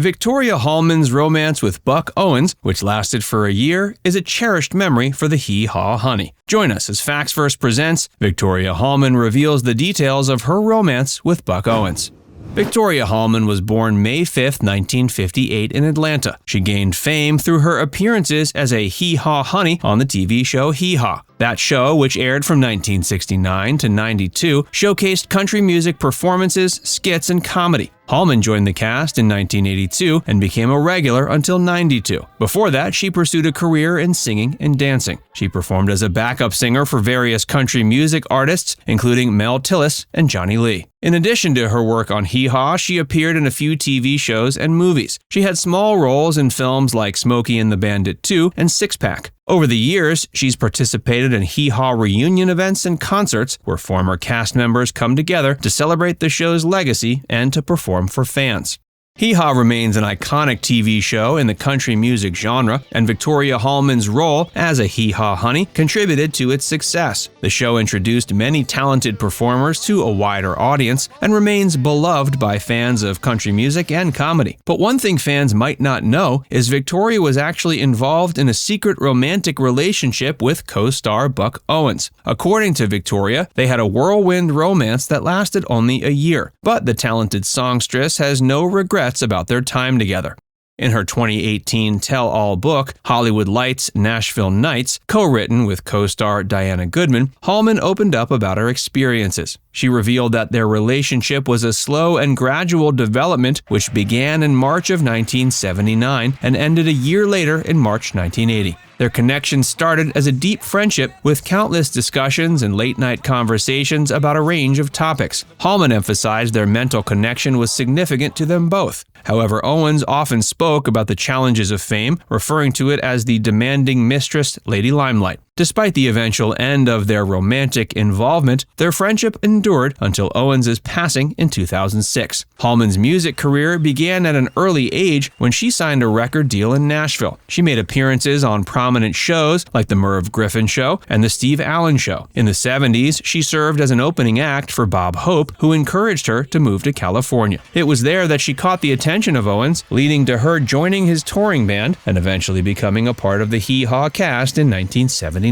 Victoria Hallman's romance with Buck Owens, which lasted for a year, is a cherished memory for the Hee Haw Honey. Join us as Facts Verse presents Victoria Hallman reveals the details of her romance with Buck Owens. Victoria Hallman was born May 5, 1958 in Atlanta. She gained fame through her appearances as a Hee Haw Honey on the TV show Hee Haw. That show, which aired from 1969 to 92, showcased country music performances, skits, and comedy. Hallman joined the cast in 1982 and became a regular until 92. Before that, she pursued a career in singing and dancing. She performed as a backup singer for various country music artists, including Mel Tillis and Johnny Lee. In addition to her work on Hee Haw, she appeared in a few TV shows and movies. She had small roles in films like Smokey and the Bandit 2 and Six Pack. Over the years, she's participated in Hee Haw reunion events and concerts where former cast members come together to celebrate the show's legacy and to perform for fans. Hee Haw remains an iconic TV show in the country music genre, and Victoria Hallman's role as a Hee Haw Honey contributed to its success. The show introduced many talented performers to a wider audience and remains beloved by fans of country music and comedy. But one thing fans might not know is Victoria was actually involved in a secret romantic relationship with co-star Buck Owens. According to Victoria, they had a whirlwind romance that lasted only a year, but the talented songstress has no regrets about their time together. In her 2018 tell-all book, Hollywood Lights, Nashville Nights, co-written with co-star Diana Goodman, Hallman opened up about her experiences. She revealed that their relationship was a slow and gradual development which began in March of 1979 and ended a year later in March 1980. Their connection started as a deep friendship with countless discussions and late-night conversations about a range of topics. Hallman emphasized their mental connection was significant to them both. However, Owens often spoke about the challenges of fame, referring to it as the demanding mistress, Lady Limelight. Despite the eventual end of their romantic involvement, their friendship endured until Owens' passing in 2006. Hallman's music career began at an early age when she signed a record deal in Nashville. She made appearances on prominent shows like The Merv Griffin Show and The Steve Allen Show. In the 70s, she served as an opening act for Bob Hope, who encouraged her to move to California. It was there that she caught the attention of Owens, leading to her joining his touring band and eventually becoming a part of the Hee Haw cast in 1979.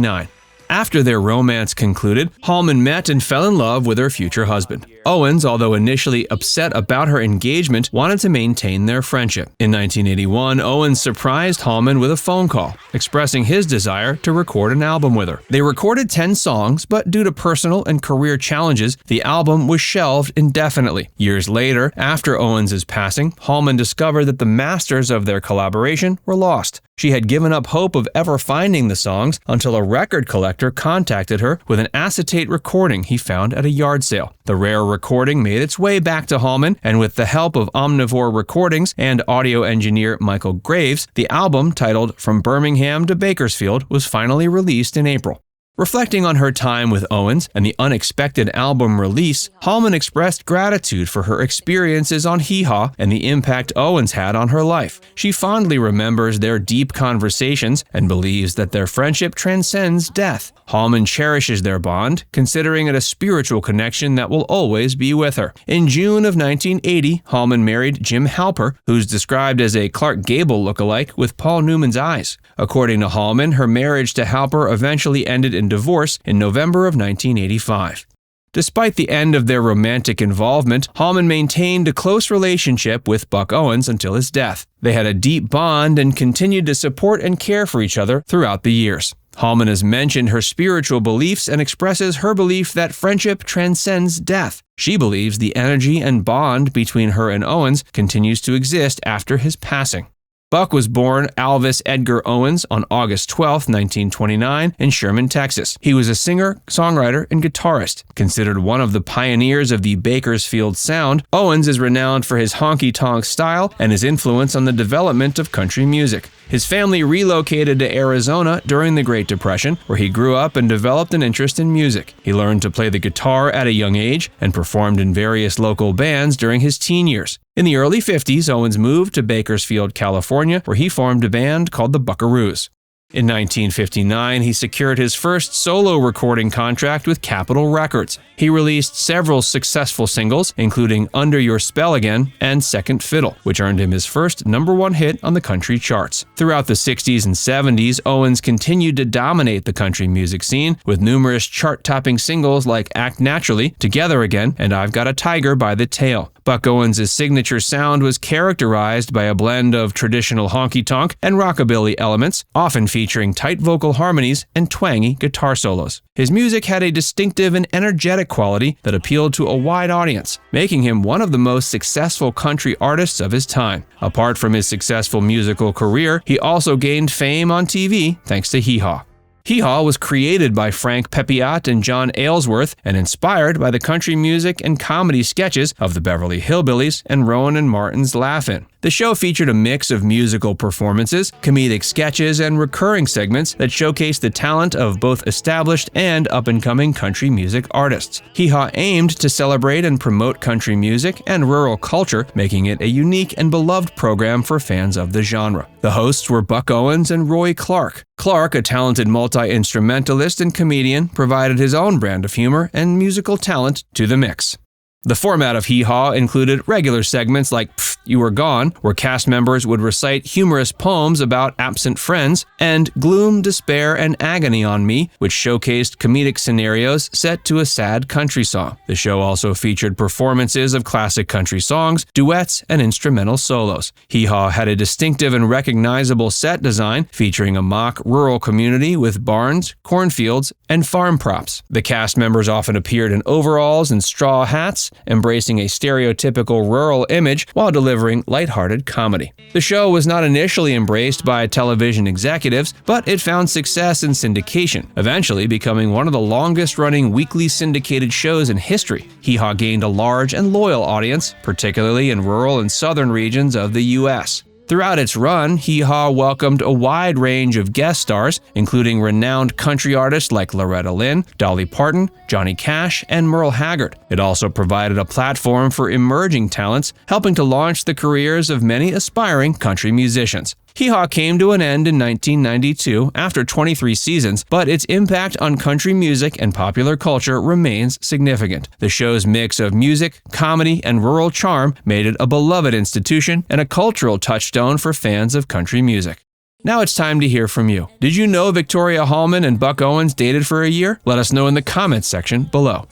After their romance concluded, Hallman met and fell in love with her future husband. Owens, although initially upset about her engagement, wanted to maintain their friendship. In 1981, Owens surprised Hallman with a phone call, expressing his desire to record an album with her. They recorded 10 songs, but due to personal and career challenges, the album was shelved indefinitely. Years later, after Owens' passing, Hallman discovered that the masters of their collaboration were lost. She had given up hope of ever finding the songs until a record collector contacted her with an acetate recording he found at a yard sale. The rare recording made its way back to Hallman, and with the help of Omnivore Recordings and audio engineer Michael Graves, the album, titled From Birmingham to Bakersfield, was finally released in April. Reflecting on her time with Owens and the unexpected album release, Hallman expressed gratitude for her experiences on Hee Haw and the impact Owens had on her life. She fondly remembers their deep conversations and believes that their friendship transcends death. Hallman cherishes their bond, considering it a spiritual connection that will always be with her. In June of 1980, Hallman married Jim Halper, who's described as a Clark Gable lookalike with Paul Newman's eyes. According to Hallman, her marriage to Halper eventually ended in divorce in November of 1985. Despite the end of their romantic involvement, Hallman maintained a close relationship with Buck Owens until his death. They had a deep bond and continued to support and care for each other throughout the years. Hallman has mentioned her spiritual beliefs and expresses her belief that friendship transcends death. She believes the energy and bond between her and Owens continues to exist after his passing. Buck was born Alvis Edgar Owens on August 12, 1929, in Sherman, Texas. He was a singer, songwriter, and guitarist. Considered one of the pioneers of the Bakersfield sound, Owens is renowned for his honky-tonk style and his influence on the development of country music. His family relocated to Arizona during the Great Depression, where he grew up and developed an interest in music. He learned to play the guitar at a young age and performed in various local bands during his teen years. In the early 50s, Owens moved to Bakersfield, California, where he formed a band called the Buckaroos. In 1959, he secured his first solo recording contract with Capitol Records. He released several successful singles, including Under Your Spell Again and Second Fiddle, which earned him his first #1 hit on the country charts. Throughout the 60s and 70s, Owens continued to dominate the country music scene with numerous chart-topping singles like Act Naturally, Together Again, and I've Got a Tiger by the Tail. Buck Owens' signature sound was characterized by a blend of traditional honky-tonk and rockabilly elements, often featuring tight vocal harmonies and twangy guitar solos. His music had a distinctive and energetic quality that appealed to a wide audience, making him one of the most successful country artists of his time. Apart from his successful musical career, he also gained fame on TV thanks to Hee Haw. Hee Haw was created by Frank Pepiot and John Aylesworth and inspired by the country music and comedy sketches of the Beverly Hillbillies and Rowan and Martin's Laugh-In. The show featured a mix of musical performances, comedic sketches, and recurring segments that showcased the talent of both established and up-and-coming country music artists. Hee Haw aimed to celebrate and promote country music and rural culture, making it a unique and beloved program for fans of the genre. The hosts were Buck Owens and Roy Clark. Clark, a talented multi-instrumentalist and comedian, provided his own brand of humor and musical talent to the mix. The format of Hee Haw included regular segments like Pfft, You Were Gone, where cast members would recite humorous poems about absent friends, and Gloom, Despair, and Agony on Me, which showcased comedic scenarios set to a sad country song. The show also featured performances of classic country songs, duets, and instrumental solos. Hee Haw had a distinctive and recognizable set design featuring a mock rural community with barns, cornfields, and farm props. The cast members often appeared in overalls and straw hats, embracing a stereotypical rural image while delivering lighthearted comedy. The show was not initially embraced by television executives, but it found success in syndication, eventually becoming one of the longest-running weekly syndicated shows in history. Hee Haw gained a large and loyal audience, particularly in rural and southern regions of the U.S. Throughout its run, Hee Haw welcomed a wide range of guest stars, including renowned country artists like Loretta Lynn, Dolly Parton, Johnny Cash, and Merle Haggard. It also provided a platform for emerging talents, helping to launch the careers of many aspiring country musicians. Hee Haw came to an end in 1992 after 23 seasons, but its impact on country music and popular culture remains significant. The show's mix of music, comedy, and rural charm made it a beloved institution and a cultural touchstone for fans of country music. Now it's time to hear from you. Did you know Victoria Hallman and Buck Owens dated for a year? Let us know in the comments section below.